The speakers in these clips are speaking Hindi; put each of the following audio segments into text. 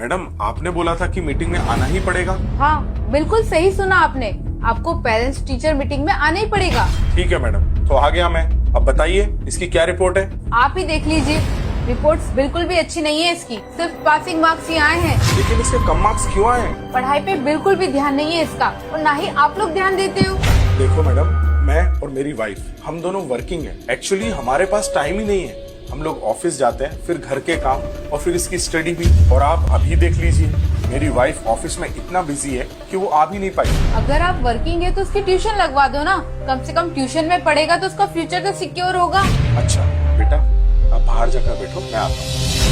मैडम आपने बोला था कि मीटिंग में आना ही पड़ेगा। हाँ बिल्कुल सही सुना आपने, आपको पेरेंट्स टीचर मीटिंग में आना ही पड़ेगा। ठीक है मैडम, तो आ गया मैं। अब बताइए इसकी क्या रिपोर्ट है? आप ही देख लीजिए, रिपोर्ट्स बिल्कुल भी अच्छी नहीं है इसकी, सिर्फ पासिंग मार्क्स ही आए हैं। लेकिन इसके कम मार्क्स क्यों आए हैं? पढ़ाई पे बिल्कुल भी ध्यान नहीं है इसका, और ना ही आप लोग ध्यान देते हो। देखो मैडम, मैं और मेरी वाइफ हम दोनों वर्किंग हैं। एक्चुअली हमारे पास टाइम ही नहीं है। हम लोग ऑफिस जाते हैं, फिर घर के काम और फिर इसकी स्टडी भी। और आप अभी देख लीजिए, मेरी वाइफ ऑफिस में इतना बिजी है कि वो आ भी नहीं पाई। अगर आप वर्किंग है तो उसकी ट्यूशन लगवा दो ना, कम से कम ट्यूशन में पढ़ेगा तो उसका फ्यूचर तो सिक्योर होगा। अच्छा बेटा, आप बाहर जाकर बैठो, मैं आता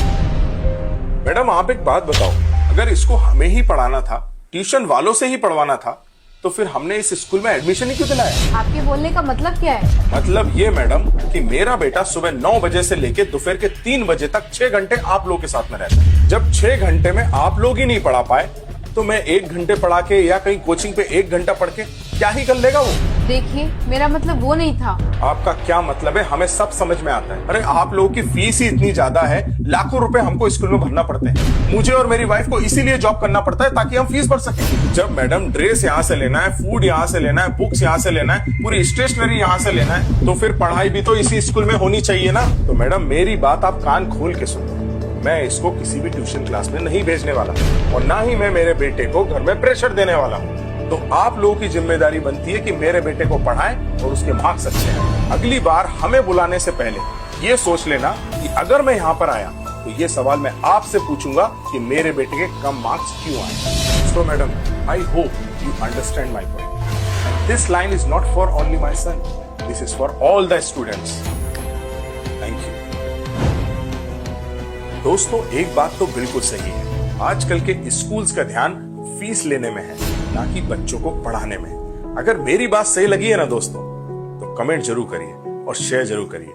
हूँ। मैडम आप एक बात बताओ, अगर इसको हमें ही पढ़ाना था, ट्यूशन वालों से ही पढ़वाना था, तो फिर हमने इस स्कूल में एडमिशन ही क्यों दिलाया? आपके बोलने का मतलब क्या है? मतलब ये मैडम कि मेरा बेटा सुबह 9 बजे से लेके दोपहर के 3 बजे तक 6 घंटे आप लोगों के साथ में रहता है। जब 6 घंटे में आप लोग ही नहीं पढ़ा पाए, तो मैं 1 घंटे पढ़ा के या कहीं कोचिंग पे 1 घंटा पढ़ के क्या ही कर लेगा वो? देखिए मेरा मतलब वो नहीं था। आपका क्या मतलब है हमें सब समझ में आता है। अरे आप लोगों की फीस ही इतनी ज्यादा है, लाखों रुपए हमको स्कूल में भरना पड़ते हैं। मुझे और मेरी वाइफ को इसीलिए जॉब करना पड़ता है ताकि हम फीस भर सकें। जब मैडम ड्रेस यहाँ से लेना है, फूड यहाँ से लेना है, बुक्स यहाँ से लेना है, पूरी स्टेशनरी यहाँ से लेना है, तो फिर पढ़ाई भी तो इसी स्कूल में होनी चाहिए ना। तो मैडम मेरी बात आप कान खोल के सुनो, मैं इसको किसी भी ट्यूशन क्लास में नहीं भेजने वाला और ना ही मैं मेरे बेटे को घर में प्रेशर देने वाला हूँ। तो आप लोगों की जिम्मेदारी बनती है कि मेरे बेटे को पढ़ाएं और उसके मार्क्स अच्छे हैं। अगली बार हमें बुलाने से पहले ये सोच लेना कि अगर मैं यहाँ पर आया तो ये सवाल मैं आपसे पूछूंगा कि मेरे बेटे के कम मार्क्स क्यों आए। So madam, I hope you understand my point. This line is not for only my son, this is for all the students. Thank you. दोस्तों एक बात तो बिल्कुल सही है, आजकल के स्कूल्स का ध्यान फीस लेने में है, ना कि बच्चों को पढ़ाने में। अगर मेरी बात सही लगी है ना दोस्तों, तो कमेंट जरूर करिए और शेयर जरूर करिए।